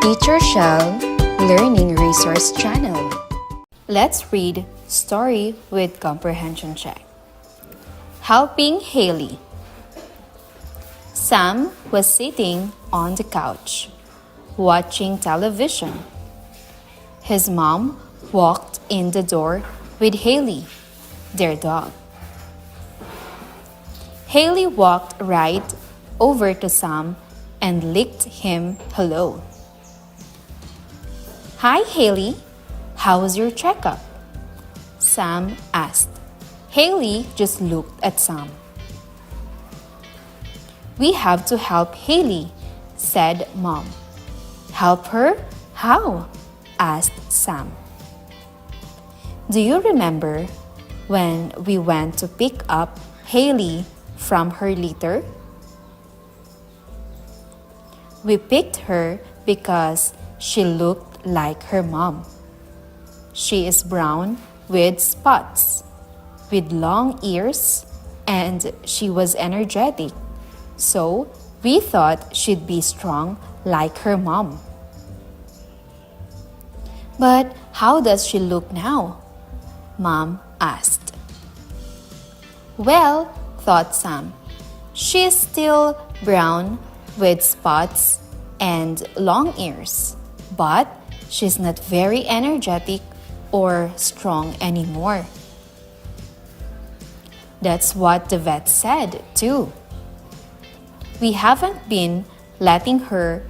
Teacher Shell Learning Resource Channel. Let's read Story with Comprehension Check. Helping Haley. Sam was sitting on the couch, watching television. His mom walked in the door with Haley, their dog. Haley walked right over to Sam and licked him hello. Hi, Haley. How was your checkup? Sam asked. Haley just looked at Sam. We have to help Haley, said Mom. Help her? How? Asked Sam. Do you remember when we went to pick up Haley from her litter? We picked her because she looked like her mom. She is brown with spots, with long ears, and she was energetic. So we thought she'd be strong like her mom. But how does she look now? Mom asked. Well, thought Sam, she is still brown with spots and long ears, but she's not very energetic or strong anymore. That's what the vet said, too. We haven't been letting her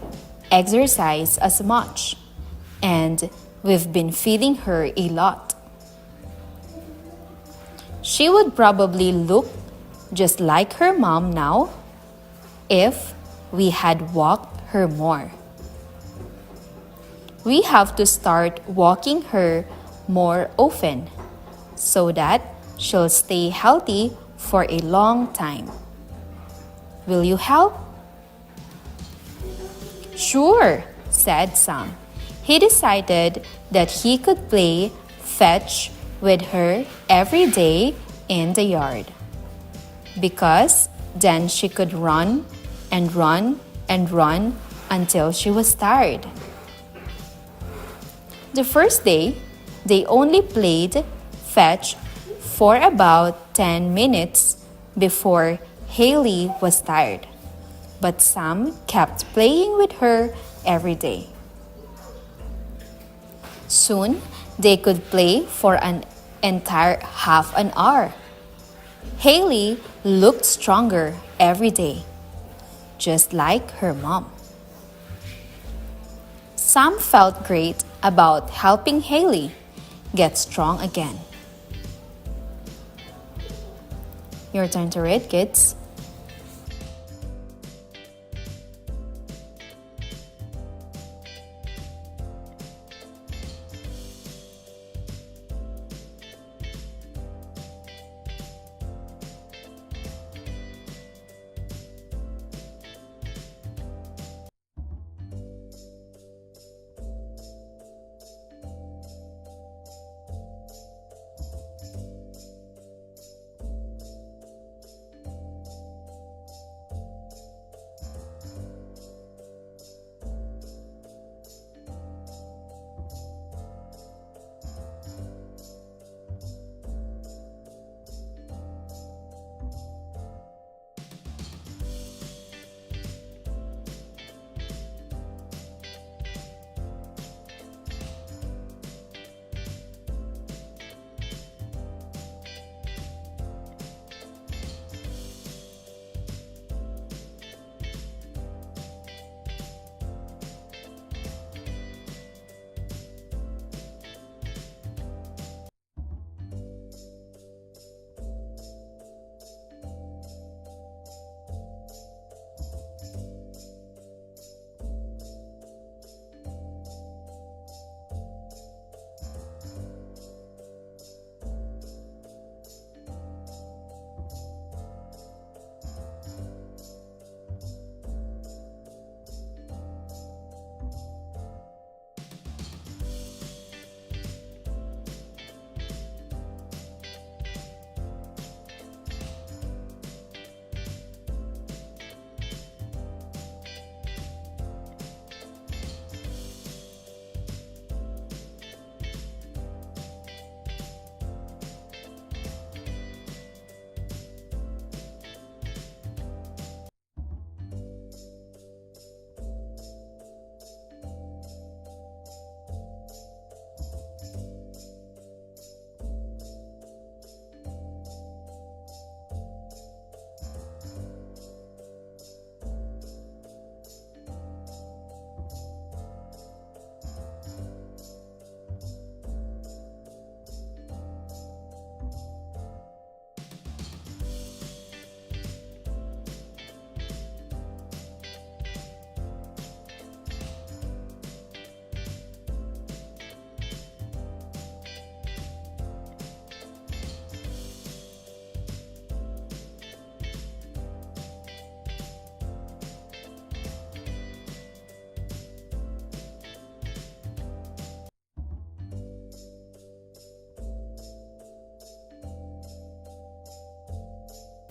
exercise as much, and we've been feeding her a lot. She would probably look just like her mom now if we had walked her more. We have to start walking her more often so that she'll stay healthy for a long time. Will you help? Sure, said Sam. He decided that he could play fetch with her every day in the yard, because then she could run and run and run until she was tired. The first day, they only played fetch for about 10 minutes before Haley was tired, but Sam kept playing with her every day. Soon, they could play for an entire half an hour. Haley looked stronger every day, just like her mom. Sam felt great about helping Haley get strong again. Your turn to read, kids.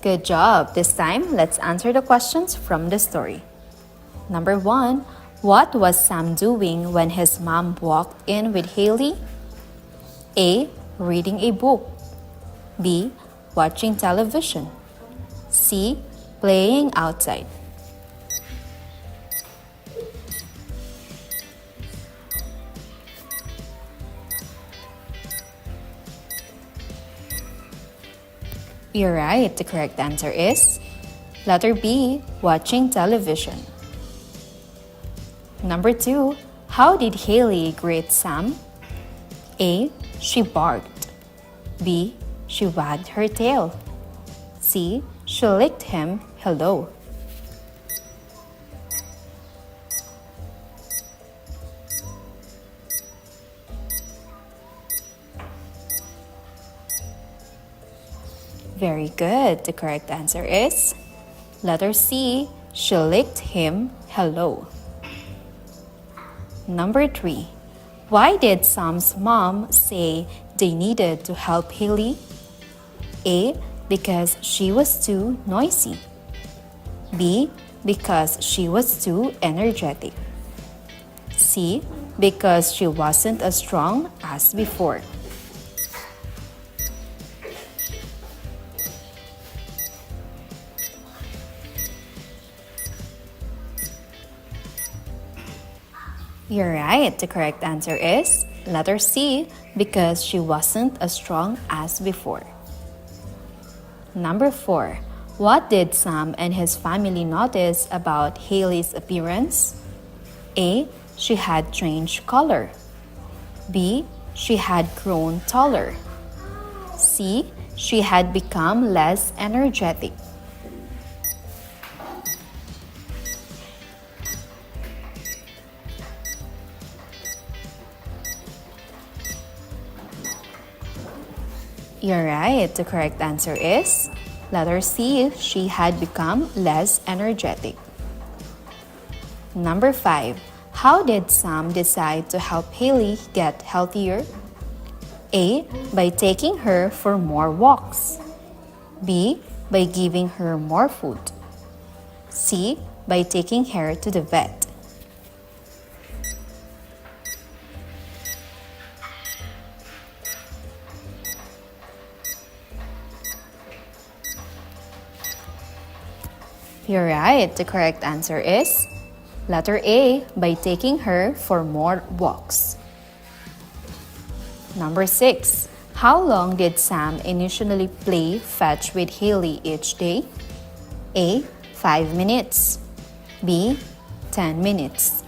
Good job. This time, let's answer the questions from the story. Number 1. What was Sam doing when his mom walked in with Haley? A. Reading a book. B. Watching television. C. Playing outside. You're right. The correct answer is letter B, watching television. Number 2, how did Haley greet Sam? A. She barked. B. She wagged her tail. C. She licked him hello. Very good. The correct answer is letter C. She licked him hello. Number 3. Why did Sam's mom say they needed to help Haley? A. Because she was too noisy. B. Because she was too energetic. C. Because she wasn't as strong as before. You're right. The correct answer is letter C, because she wasn't as strong as before. Number 4. What did Sam and his family notice about Haley's appearance? A. She had changed color. B. She had grown taller. C. She had become less energetic. You're right. The correct answer is letter C. She had become less energetic. Number 5. How did Sam decide to help Haley get healthier? A. By taking her for more walks. B. By giving her more food. C. By taking her to the vet. You're right. The correct answer is letter A, by taking her for more walks. Number 6. How long did Sam initially play fetch with Haley each day? A. 5 minutes. B. 10 minutes.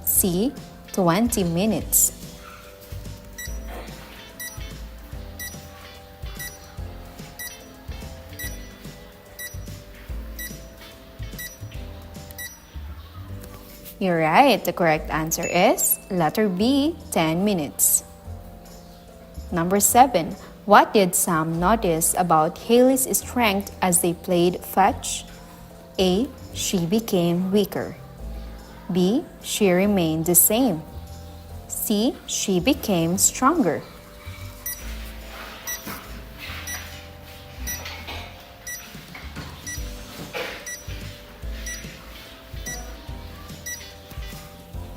C. 20 minutes. You're right. The correct answer is letter B, 10 minutes. Number 7. What did Sam notice about Haley's strength as they played fetch? A. She became weaker. B. She remained the same. C. She became stronger.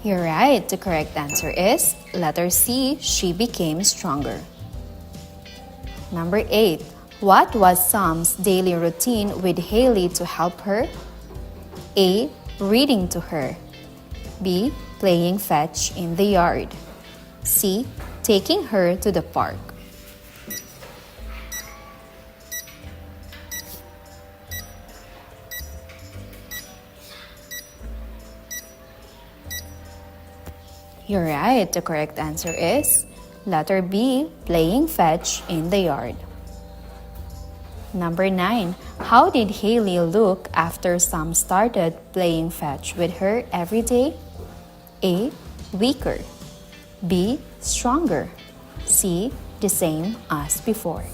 You're right. The correct answer is letter C. She became stronger. Number 8. What was Sam's daily routine with Haley to help her? A. Reading to her. B. Playing fetch in the yard. C. Taking her to the park. You're right. The correct answer is letter B, playing fetch in the yard. Number 9. How did Haley look after Sam started playing fetch with her every day? A. Weaker. B. Stronger. C. The same as before.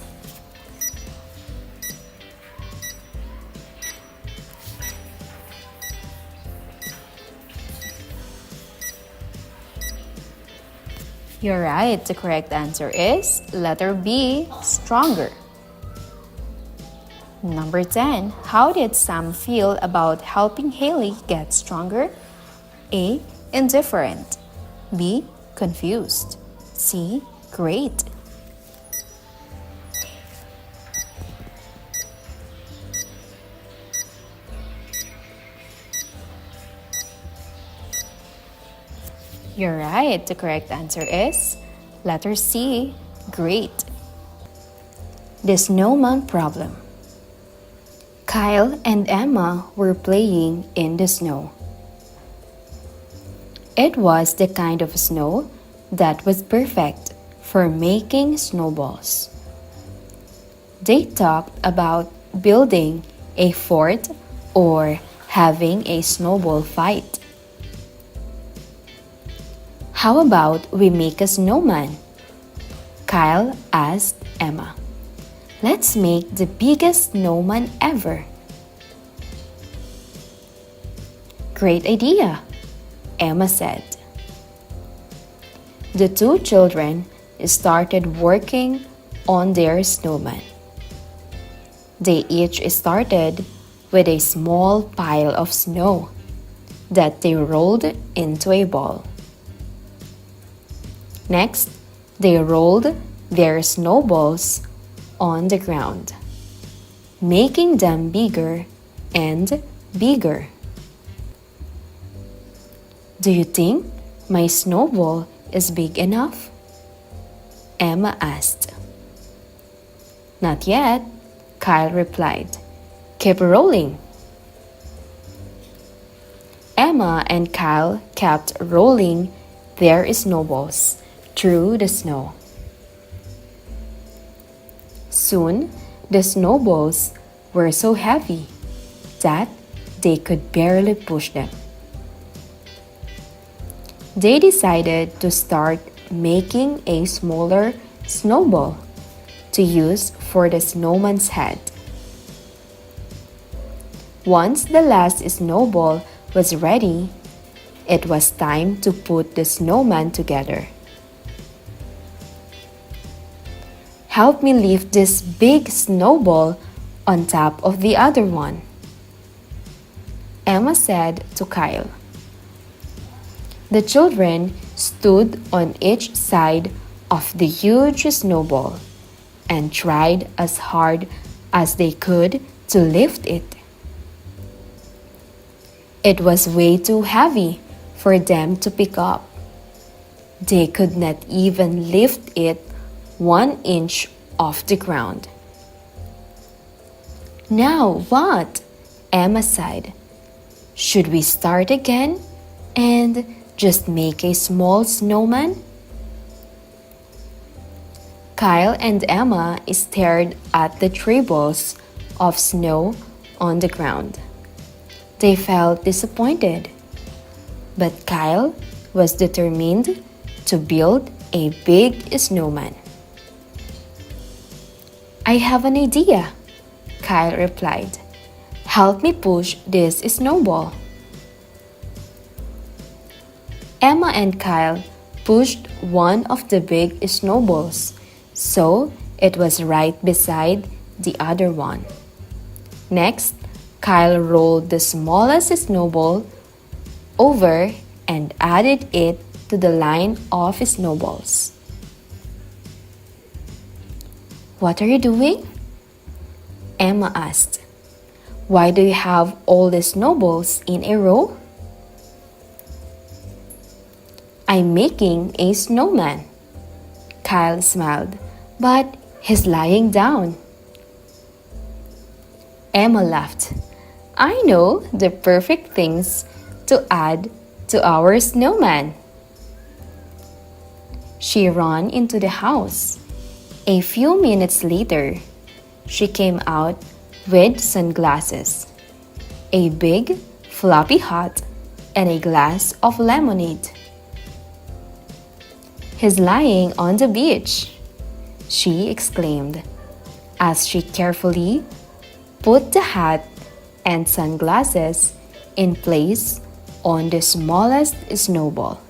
You're right. The correct answer is letter B, stronger. Number 10. How did Sam feel about helping Haley get stronger? A. Indifferent. B. Confused. C. Great. You're right. The correct answer is letter C. Great. The snowman problem. Kyle and Emma were playing in the snow. It was the kind of snow that was perfect for making snowballs. They talked about building a fort or having a snowball fight. How about we make a snowman? Kyle asked Emma. Let's make the biggest snowman ever. Great idea, Emma said. The two children started working on their snowman. They each started with a small pile of snow that they rolled into a ball. Next, they rolled their snowballs on the ground, making them bigger and bigger. Do you think my snowball is big enough? Emma asked. Not yet, Kyle replied. Keep rolling. Emma and Kyle kept rolling their snowballs through the snow. Soon, the snowballs were so heavy that they could barely push them. They decided to start making a smaller snowball to use for the snowman's head. Once the last snowball was ready, it was time to put the snowman together. Help me lift this big snowball on top of the other one, Emma said to Kyle. The children stood on each side of the huge snowball and tried as hard as they could to lift it. It was way too heavy for them to pick up. They could not even lift it 1 inch off the ground. Now what? Emma sighed. Should we start again and just make a small snowman? Kyle and Emma stared at the 3 balls of snow on the ground. They felt disappointed, but Kyle was determined to build a big snowman. I have an idea, Kyle replied. Help me push this snowball. Emma and Kyle pushed one of the big snowballs, so it was right beside the other one. Next, Kyle rolled the smallest snowball over and added it to the line of snowballs. What are you doing? Emma asked. Why do you have all the snowballs in a row? I'm making a snowman. Kyle smiled, but he's lying down. Emma laughed. I know the perfect things to add to our snowman. She ran into the house. A few minutes later, she came out with sunglasses, a big floppy hat, and a glass of lemonade. He's lying on the beach, she exclaimed as she carefully put the hat and sunglasses in place on the smallest snowball.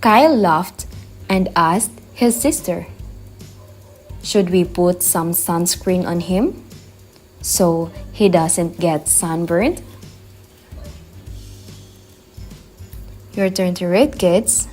Kyle laughed and asked his sister, Should we put some sunscreen on him so he doesn't get sunburned? Your turn to rate, kids.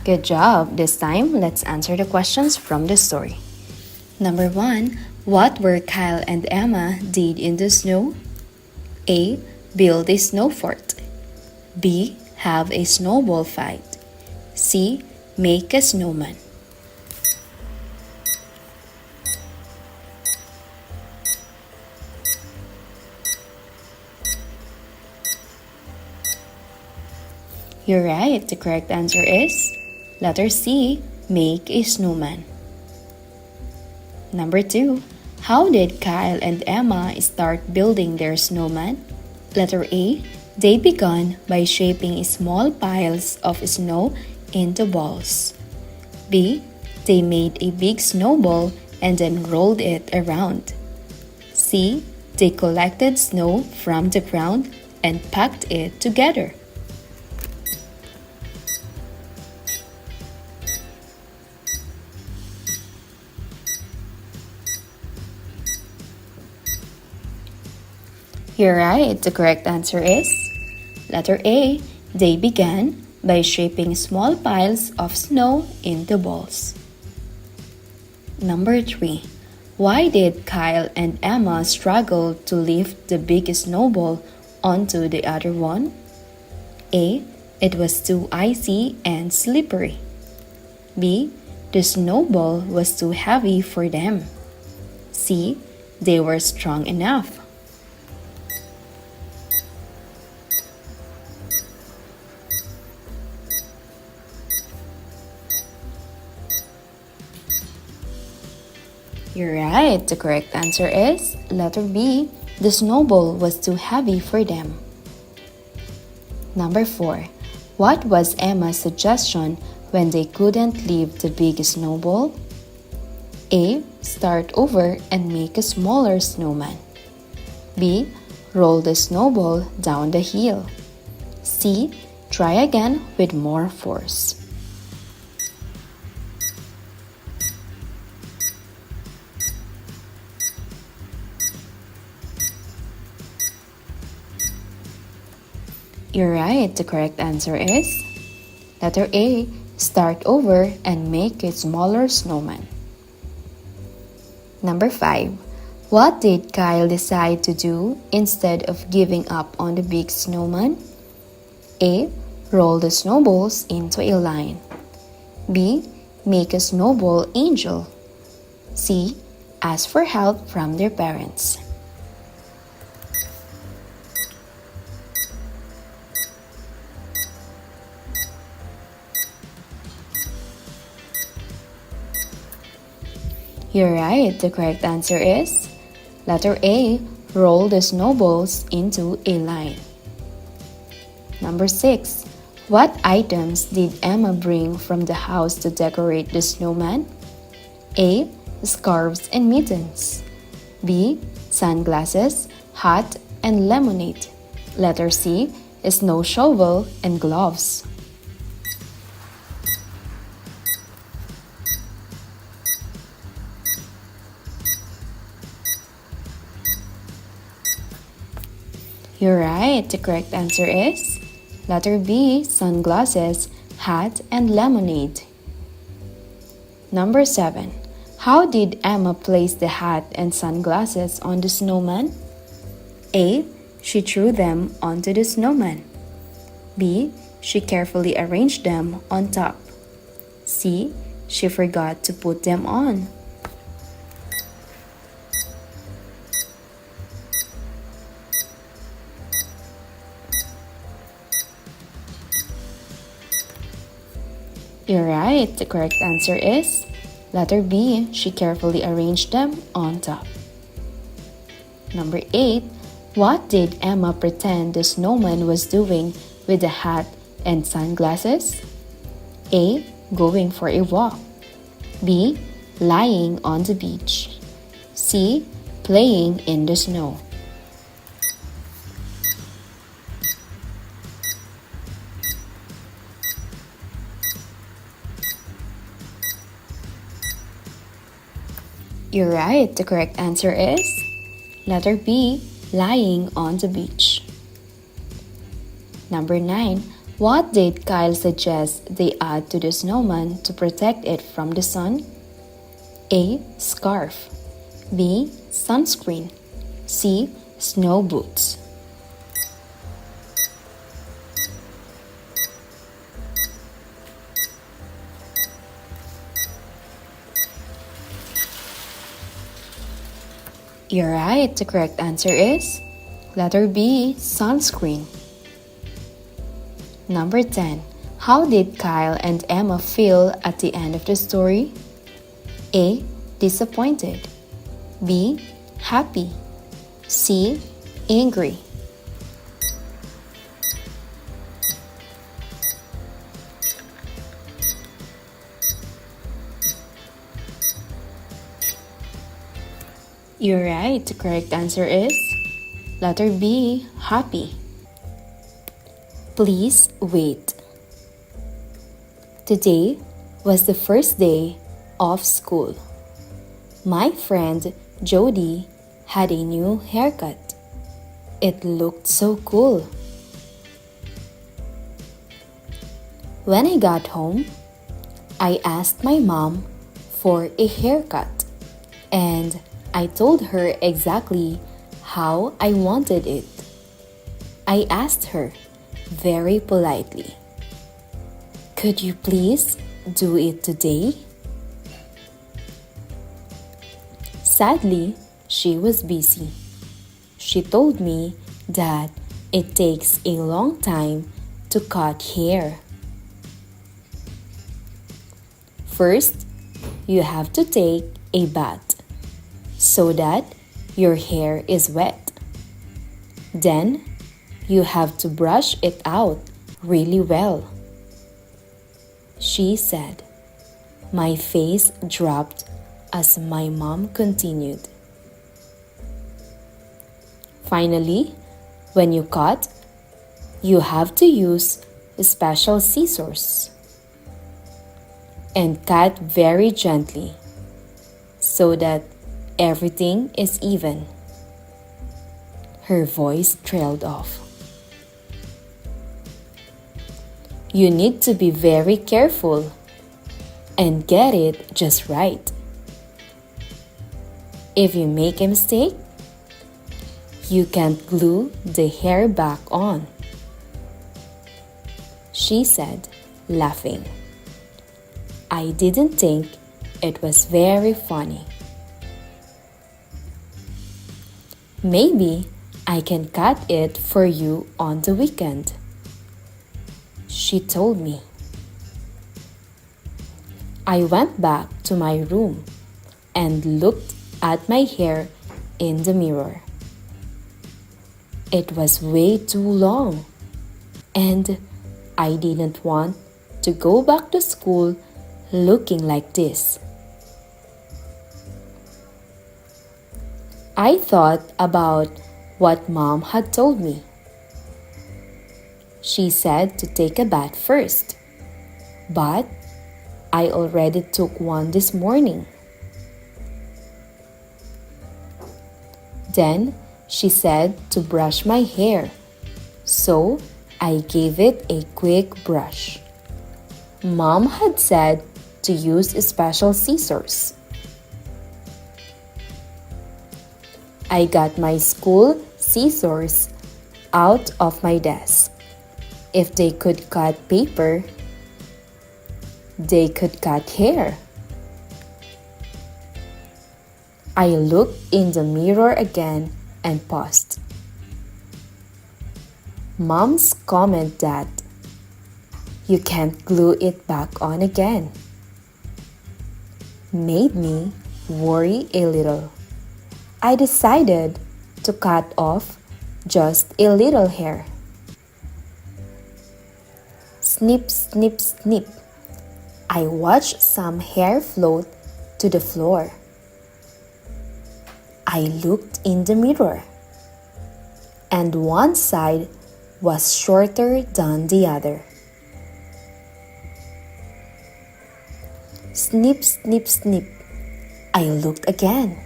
Good job! This time, let's answer the questions from the story. Number 1. What were Kyle and Emma did in the snow? A. Build a snow fort. B. Have a snowball fight. C. Make a snowman. You're right. The correct answer is letter C. Make a snowman. Number 2. How did Kyle and Emma start building their snowman? Letter A. They began by shaping small piles of snow into balls. B. They made a big snowball and then rolled it around. C. They collected snow from the ground and packed it together. You're right. The correct answer is letter A. They began by shaping small piles of snow into balls. Number 3. Why did Kyle and Emma struggle to lift the big snowball onto the other one? A. It was too icy and slippery. B. The snowball was too heavy for them. C. They were strong enough. You're right. The correct answer is letter B. The snowball was too heavy for them. Number 4. What was Emma's suggestion when they couldn't lift the big snowball? A. Start over and make a smaller snowman. B. Roll the snowball down the hill. C. Try again with more force. You're right. The correct answer is letter A. Start over and make a smaller snowman. Number 5. What did Kyle decide to do instead of giving up on the big snowman? A. Roll the snowballs into a line. B. Make a snowball angel. C. Ask for help from their parents. You're right. The correct answer is letter A. Roll the snowballs into a line. Number 6. What items did Emma bring from the house to decorate the snowman? A. Scarves and mittens. B. Sunglasses, hat, and lemonade. Letter C. Snow shovel and gloves. You're right. The correct answer is letter B. Sunglasses, hat, and lemonade. Number 7. How did Emma place the hat and sunglasses on the snowman? A. She threw them onto the snowman. B. She carefully arranged them on top. C. She forgot to put them on. You're right. The correct answer is letter B. She carefully arranged them on top. Number 8. What did Emma pretend the snowman was doing with the hat and sunglasses? A. Going for a walk. B. Lying on the beach. C. Playing in the snow. You're right. The correct answer is letter B. Lying on the beach. Number 9. What did Kyle suggest they add to the snowman to protect it from the sun? A. Scarf. B. Sunscreen. C. Snow boots. You're right. The correct answer is letter B. Sunscreen. Number 10. How did Kyle and Emma feel at the end of the story? A. Disappointed. B. Happy. C. Angry. You're right. The correct answer is letter B. Happy. Please wait. Today was the first day of school. My friend Jody had a new haircut. It looked so cool. When I got home, I asked my mom for a haircut and I told her exactly how I wanted it. I asked her very politely, "Could you please do it today?" Sadly, she was busy. She told me that it takes a long time to cut hair. First, you have to take a bath so that your hair is wet. Then, you have to brush it out really well. She said. My face dropped as my mom continued. Finally, when you cut, you have to use special scissors and cut very gently so that everything is even. Her voice trailed off. You need to be very careful and get it just right. If you make a mistake, you can't glue the hair back on, she said, laughing. I didn't think it was very funny. Maybe I can cut it for you on the weekend, she told me. I went back to my room and looked at my hair in the mirror. It was way too long, and I didn't want to go back to school looking like this. I thought about what Mom had told me. She said to take a bath first, but I already took one this morning. Then she said to brush my hair, so I gave it a quick brush. Mom had said to use special scissors. I got my school scissors out of my desk. If they could cut paper, they could cut hair. I looked in the mirror again and paused. Mom's comment that you can't glue it back on again made me worry a little. I decided to cut off just a little hair. Snip, snip, snip. I watched some hair float to the floor. I looked in the mirror, and one side was shorter than the other. Snip, snip, snip. I looked again,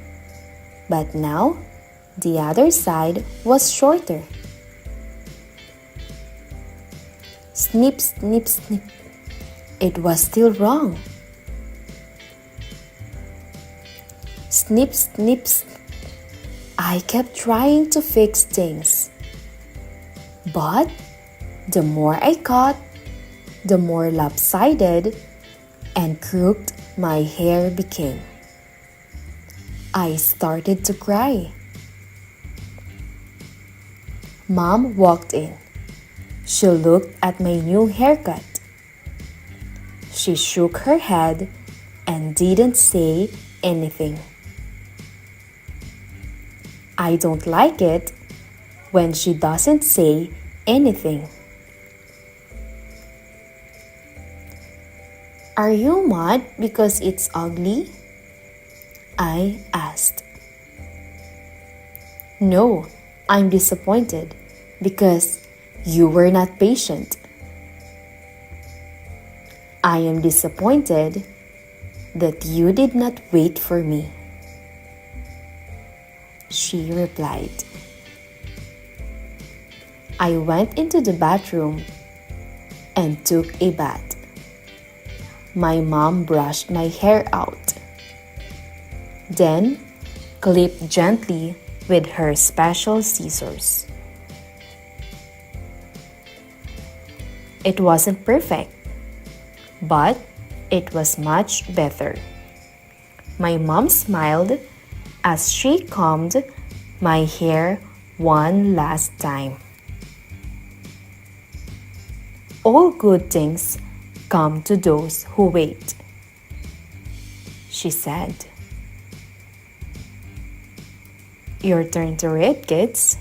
but now the other side was shorter. Snip, snip, snip. It was still wrong. snip, snip, snip. I kept trying to fix things. But the more I cut, the more lopsided and crooked my hair became. I started to cry. Mom walked in. She looked at my new haircut. She shook her head and didn't say anything. I don't like it when she doesn't say anything. Are you mad because it's ugly? I asked. No, I'm disappointed because you were not patient. I am disappointed that you did not wait for me, she replied. I went into the bathroom and took a bath. My mom brushed my hair out, then clipped gently with her special scissors. It wasn't perfect, but it was much better. My mom smiled as she combed my hair one last time. All good things come to those who wait, she said. Your turn to read, kids.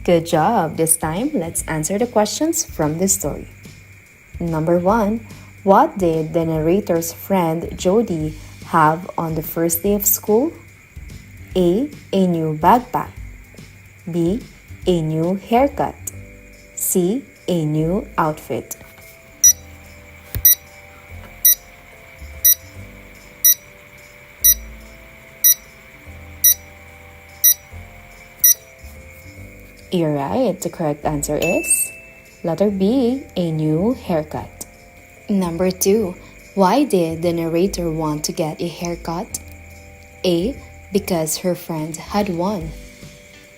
Good job! This time, let's answer the questions from the story. Number 1. What did the narrator's friend Jody have on the first day of school? A. A new backpack. B. A new haircut. C. A new outfit. You're right. The correct answer is letter B, a new haircut. Number 2. Why did the narrator want to get a haircut? A. Because her friend had one.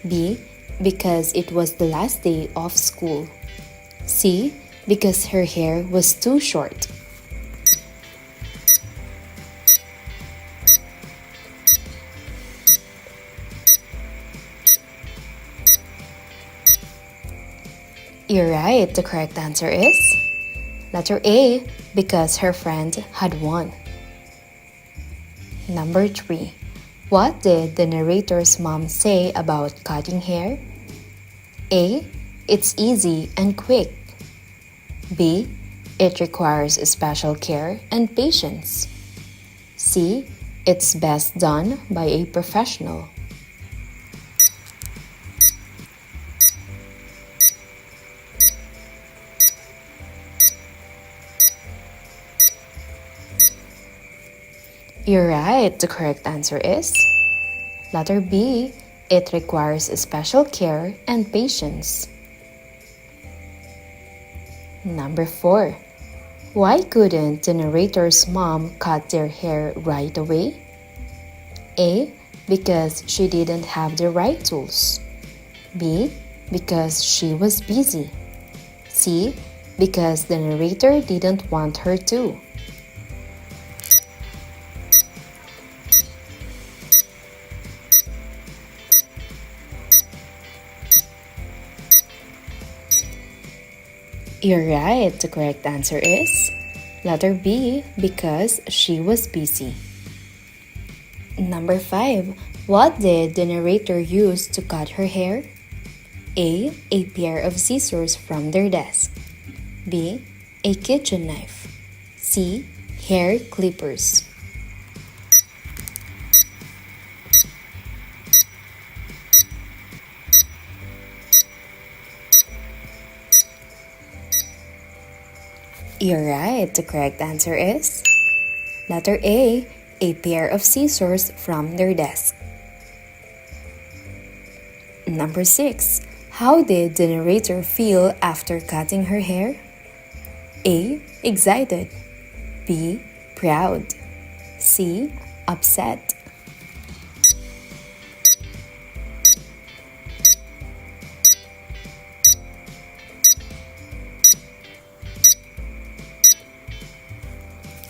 B. Because it was the last day of school. C. Because her hair was too short. You're right. The correct answer is letter A, because her friend had one. Number 3. What did the narrator's mom say about cutting hair? A. It's easy and quick. B. It requires special care and patience. C. It's best done by a professional. You're right. The correct answer is letter B. It requires special care and patience. Number 4. Why couldn't the narrator's mom cut their hair right away? A. Because she didn't have the right tools. B. Because she was busy. C. Because the narrator didn't want her to. You're right. The correct answer is letter B, because she was busy. Number 5. What did the narrator use to cut her hair? A. A pair of scissors from their desk. B. A kitchen knife. C. Hair clippers. You're right. The correct answer is letter A pair of scissors from their desk. Number 6. How did the narrator feel after cutting her hair? A. Excited. B. Proud. C. Upset.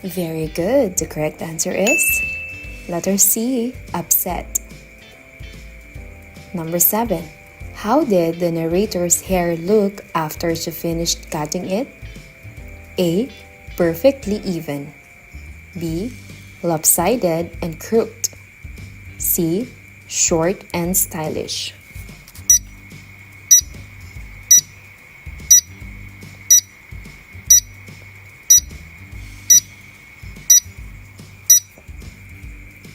Very good. The correct answer is letter C, upset. Number 7. How did the narrator's hair look after she finished cutting it? A. Perfectly even. B. Lopsided and crooked. C. Short and stylish.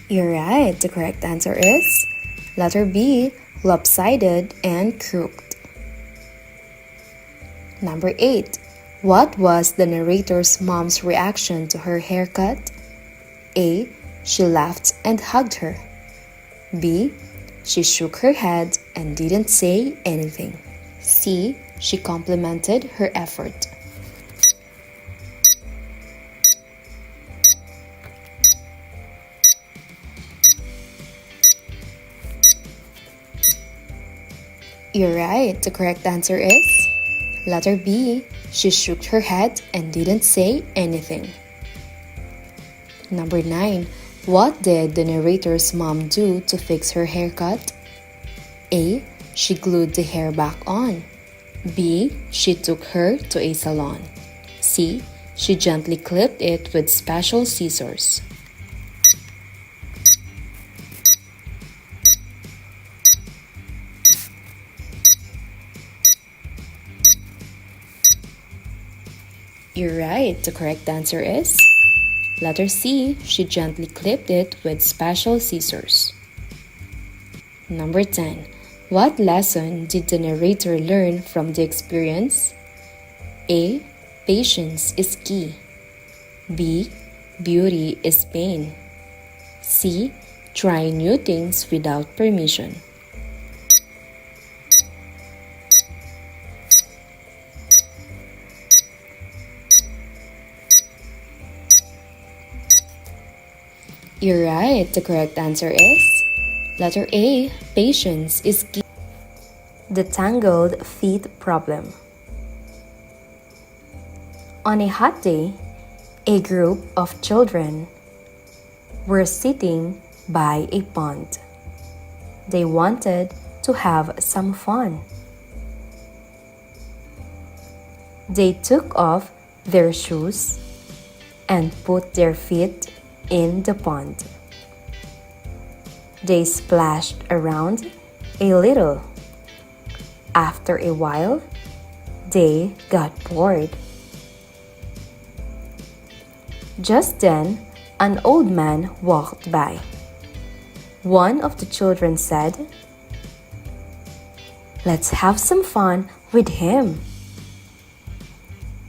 You're right. The correct answer is letter B, lopsided and crooked. Number 8. What was the narrator's mom's reaction to her haircut? A. She laughed and hugged her. B. She shook her head and didn't say anything. C. She complimented her effort. You're right. The correct answer is letter B. She shook her head and didn't say anything. Number 9. What did the narrator's mom do to fix her haircut? A. She glued the hair back on. B. She took her to a salon. C. She gently clipped it with special scissors. You're right. The correct answer is letter C. She gently clipped it with special scissors. Number 10. What lesson did the narrator learn from the experience? A. Patience is key. B. Beauty is pain. C. Try new things without permission. You're right. The correct answer is letter A. Patience is key. The tangled feet problem. On a hot day, a group of children were sitting by a pond. They wanted to have some fun. They took off their shoes and put their feet in the pond. They splashed around a little. After a while, they got bored. Just then, an old man walked by. One of the children said, "Let's have some fun with him."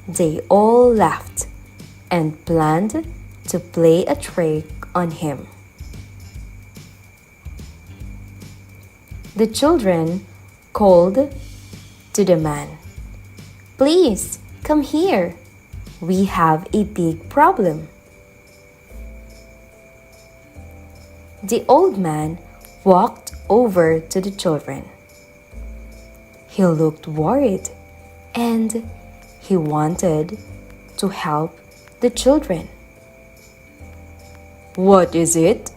They all laughed and planned to play a trick on him. The children called to the man, "Please come here. We have a big problem." The old man walked over to the children. He looked worried and he wanted to help the children. "What is it?"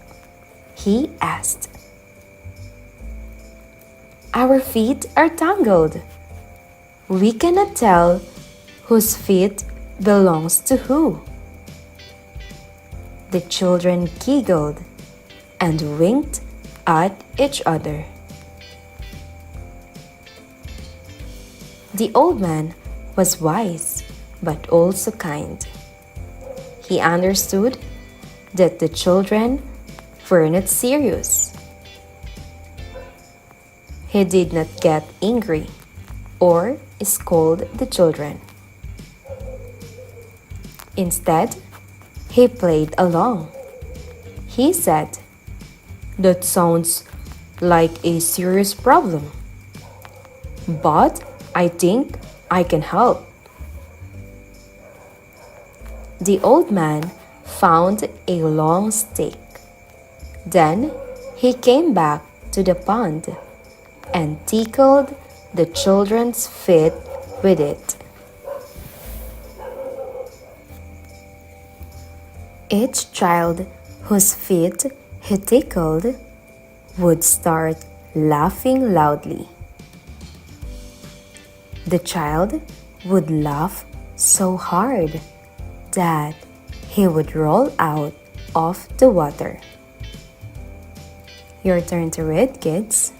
he asked. "Our feet are tangled. We cannot tell whose feet belongs to who." The children giggled and winked at each other. The old man was wise but also kind. He understood that the children were not serious. He did not get angry or scold the children. Instead, he played along. He said, "That sounds like a serious problem, but I think I can help." The old man found a long stick. Then he came back to the pond and tickled the children's feet with it. Each child whose feet he tickled would start laughing loudly. The child would laugh so hard that he would roll out of the water. Your turn to read, kids.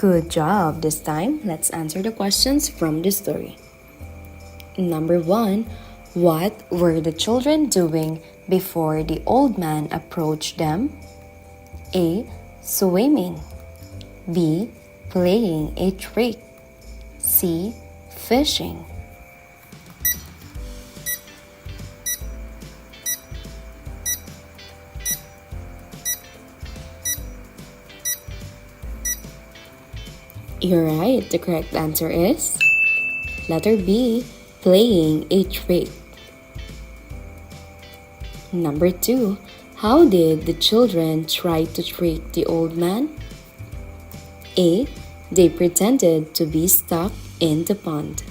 Good job. This time, let's answer the questions from the story. Number 1. What were the children doing before the old man approached them? A. Swimming. B. Playing a trick. C. Fishing. You're right. The correct answer is letter B, playing a trick. Number 2. How did the children try to trick the old man? A. They pretended to be stuck in the pond.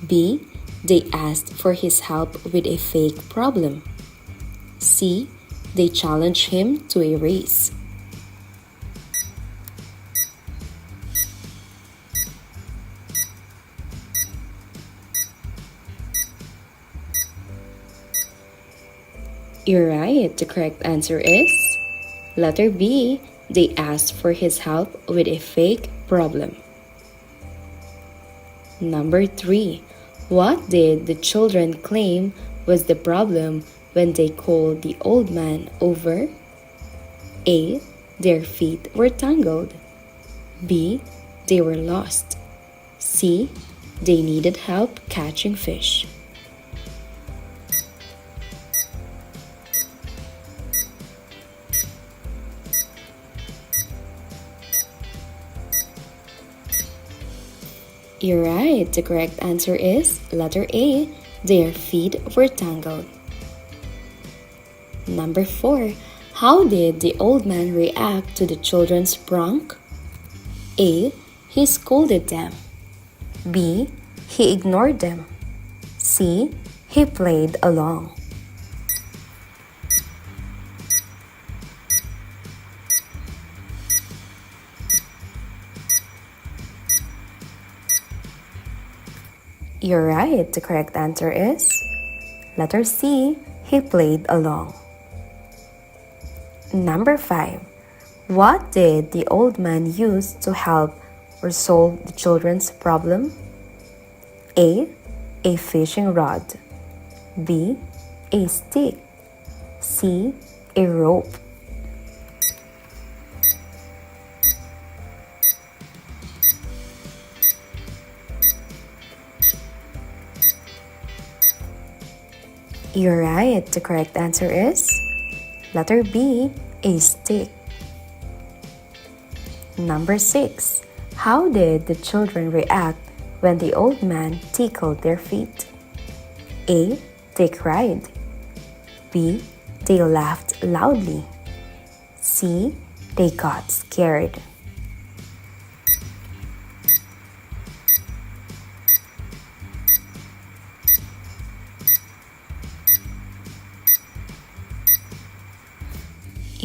B. They asked for his help with a fake problem. C. They challenged him to a race. You're right. The correct answer is letter B. They asked for his help with a fake problem. Number 3. What did the children claim was the problem when they called the old man over? A. Their feet were tangled. B. They were lost. C. They needed help catching fish. You're right. The correct answer is letter A. Their feet were tangled. Number 4. How did the old man react to the children's prank? A. He scolded them. B. He ignored them. C. He played along. You're right. The correct answer is letter C. He played along. Number 5. What did the old man use to help or solve the children's problem? A. A fishing rod. B. A stick. C. A rope. You're right. The correct answer is letter B, a stick. Number 6. How did the children react when the old man tickled their feet? A. They cried. B. They laughed loudly. C. They got scared.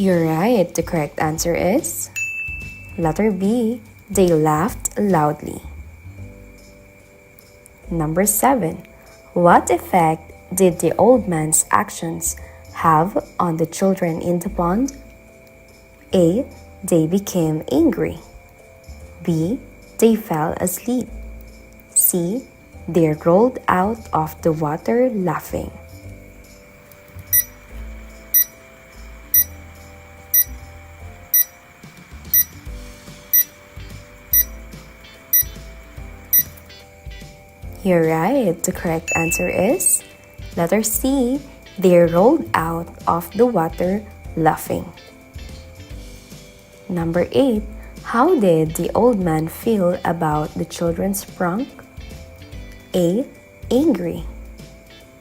You're right. The correct answer is letter B. They laughed loudly. Number 7. What effect did the old man's actions have on the children in the pond? A. They became angry. B. They fell asleep. C. They rolled out of the water laughing. You're right. The correct answer is letter C. They rolled out of the water laughing. Number 8. How did the old man feel about the children's prank? A. Angry.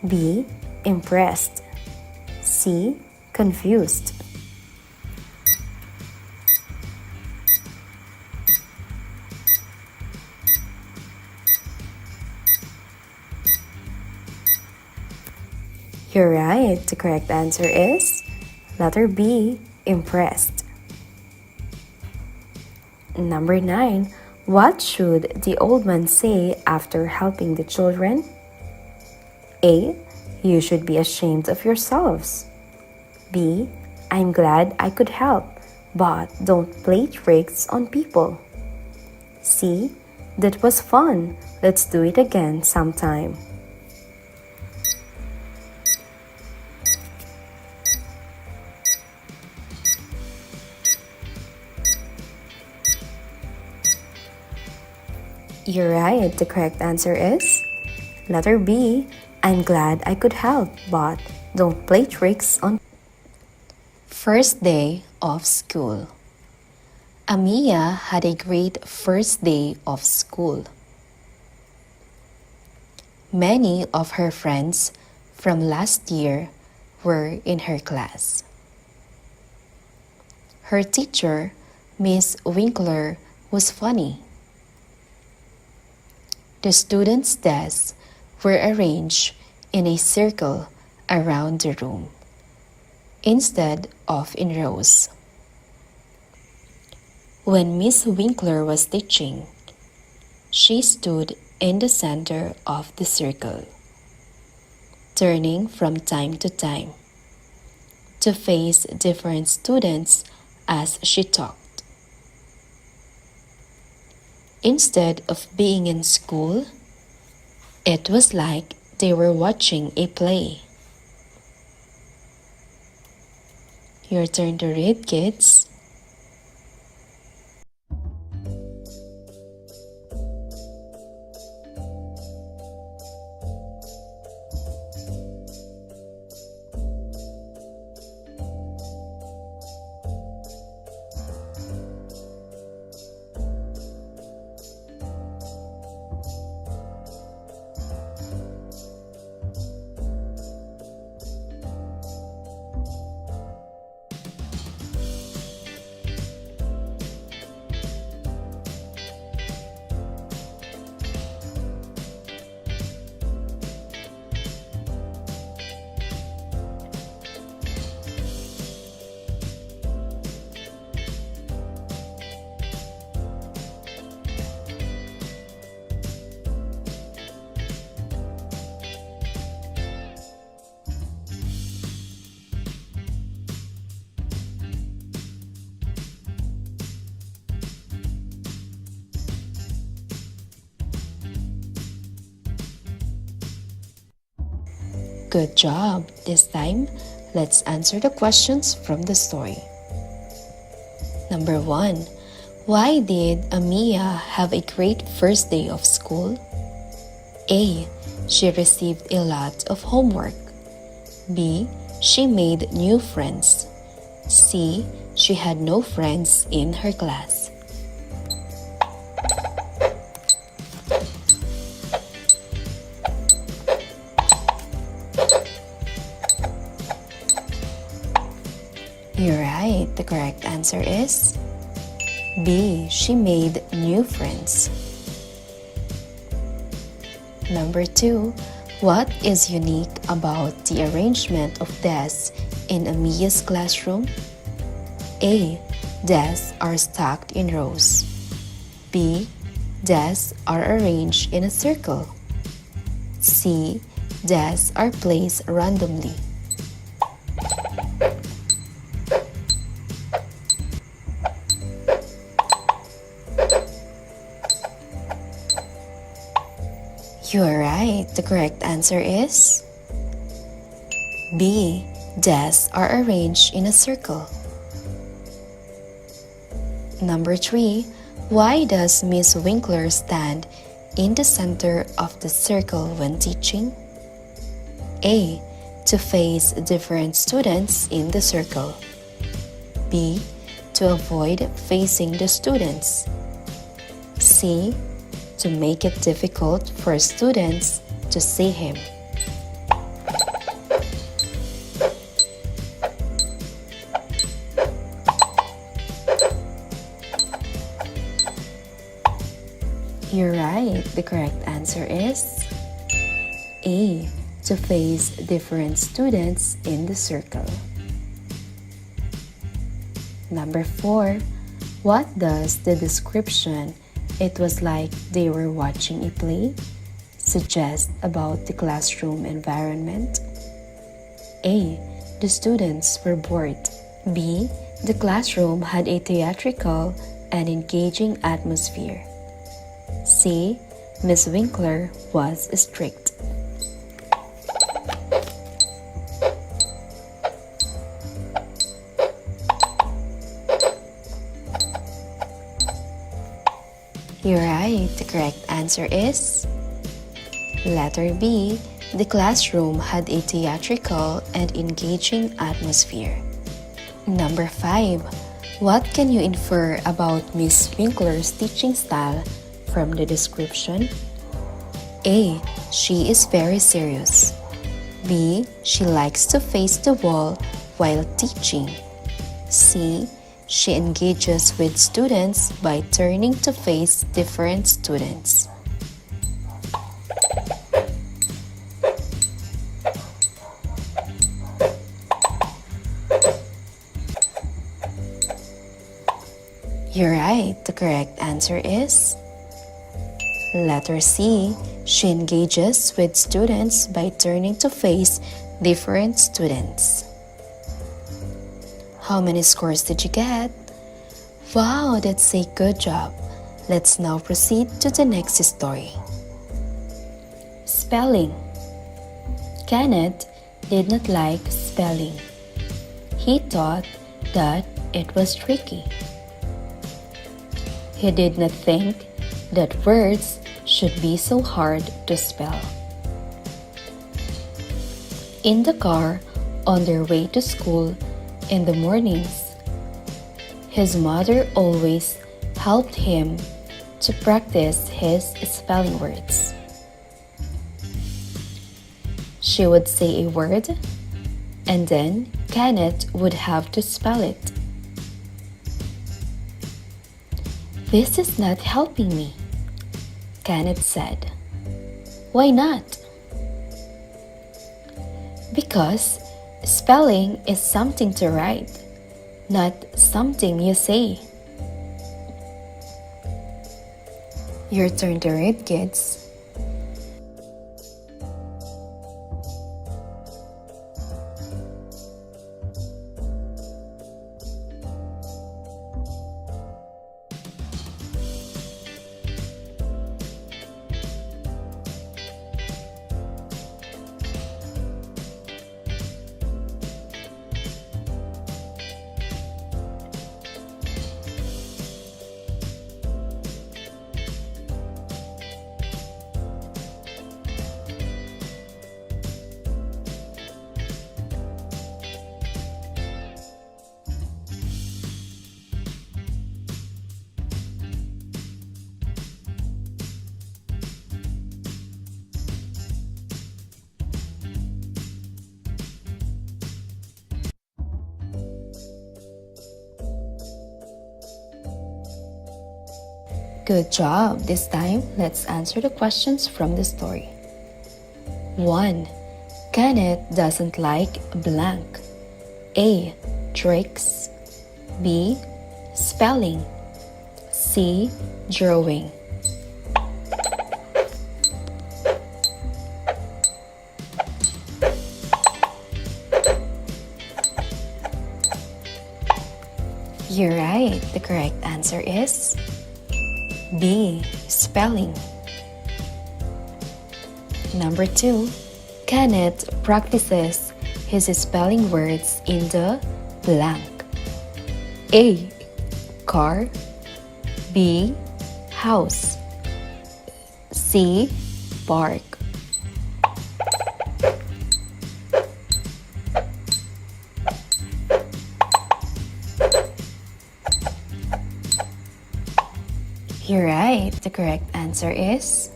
B. Impressed. C. Confused. You're right. The correct answer is letter B, impressed. Number 9. What should the old man say after helping the children? A. You should be ashamed of yourselves. B. I'm glad I could help, but don't play tricks on people. C. That was fun. Let's do it again sometime. You're right. The correct answer is letter B. I'm glad I could help, but don't play tricks on. First day of school. Amia had a great first day of school. Many of her friends from last year were in her class. Her teacher, Miss Winkler, was funny. The students' desks were arranged in a circle around the room, instead of in rows. When Miss Winkler was teaching, she stood in the center of the circle, turning from time to time to face different students as she talked. Instead of being in school, it was like they were watching a play. Your turn to read, kids. Good job! This time, let's answer the questions from the story. Number 1. Why did Amia have a great first day of school? A. She received a lot of homework. B. She made new friends. C. She had no friends in her class. You're right. The correct answer is B. She made new friends. Number 2. What is unique about the arrangement of desks in Amia's classroom? A. Desks are stacked in rows. B. Desks are arranged in a circle. C. Desks are placed randomly. You are right. The correct answer is B. Desks are arranged in a circle. Number 3. Why does Miss Winkler stand in the center of the circle when teaching? A. To face different students in the circle. B. To avoid facing the students. C. To make it difficult for students to see him. You're right. The correct answer is A. To face different students in the circle. Number 4. What does the description "it was like they were watching a play" suggest about the classroom environment? A. The students were bored. B. The classroom had a theatrical and engaging atmosphere. C. Miss Winkler was strict. You're right. The correct answer is letter B. The classroom had a theatrical and engaging atmosphere. Number 5. What can you infer about Miss Winkler's teaching style from the description? A. She is very serious. B. She likes to face the wall while teaching. C. She engages with students by turning to face different students. You're right. The correct answer is letter C. She engages with students by turning to face different students. How many scores did you get? Wow, that's a good job. Let's now proceed to the next story. Spelling. Kenneth did not like spelling. He thought that it was tricky. He did not think that words should be so hard to spell. In the car, on their way to school in the mornings, his mother always helped him to practice his spelling words. She would say a word, and then Kenneth would have to spell it. "This is not helping me," Kenneth said. "Why not?" "Because spelling is something to write, not something you say." Your turn to read, kids. Good job! This time, let's answer the questions from the story. 1. Kenneth doesn't like blank. A. Tricks. B. Spelling. C. Drawing. You're right. The correct answer is B. Spelling. Number 2. Kenneth practices his spelling words in the blank. A. Car. B. House. C. Park. You're right. The correct answer is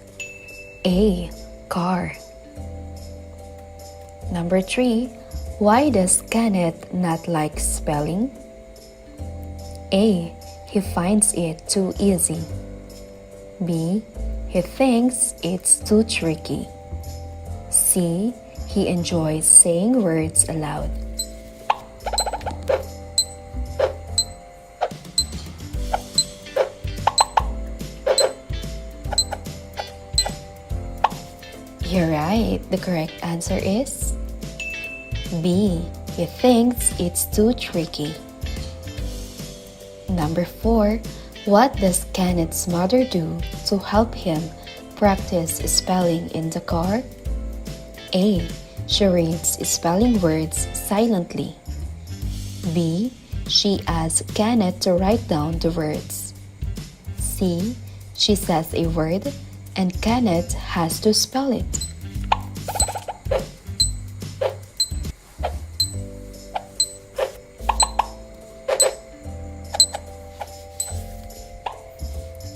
A. Car. Number 3. Why does Kenneth not like spelling? A. He finds it too easy. B. He thinks it's too tricky. C. He enjoys saying words aloud. You're right. The correct answer is B. He thinks it's too tricky. Number 4. What does Kenneth's mother do to help him practice spelling in the car? A. She reads spelling words silently. B. She asks Kenneth to write down the words. C. She says a word and Kenneth has to spell it.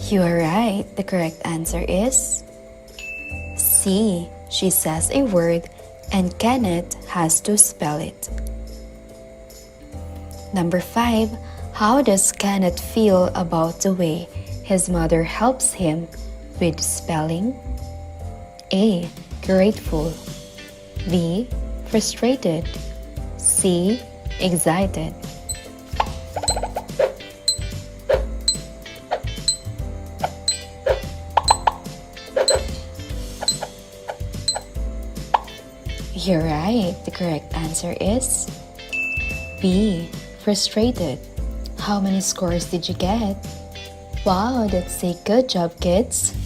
You are right. The correct answer is C. She says a word and Kenneth has to spell it. Number 5. How does Kenneth feel about the way his mother helps him with spelling? A. Grateful. B. Frustrated. C. Excited. You're right. The correct answer is B. Frustrated. How many scores did you get? Wow, that's a good job, kids.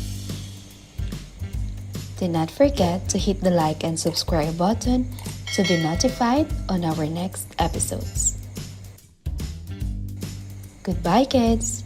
Do not forget to hit the like and subscribe button to be notified on our next episodes. Goodbye, kids.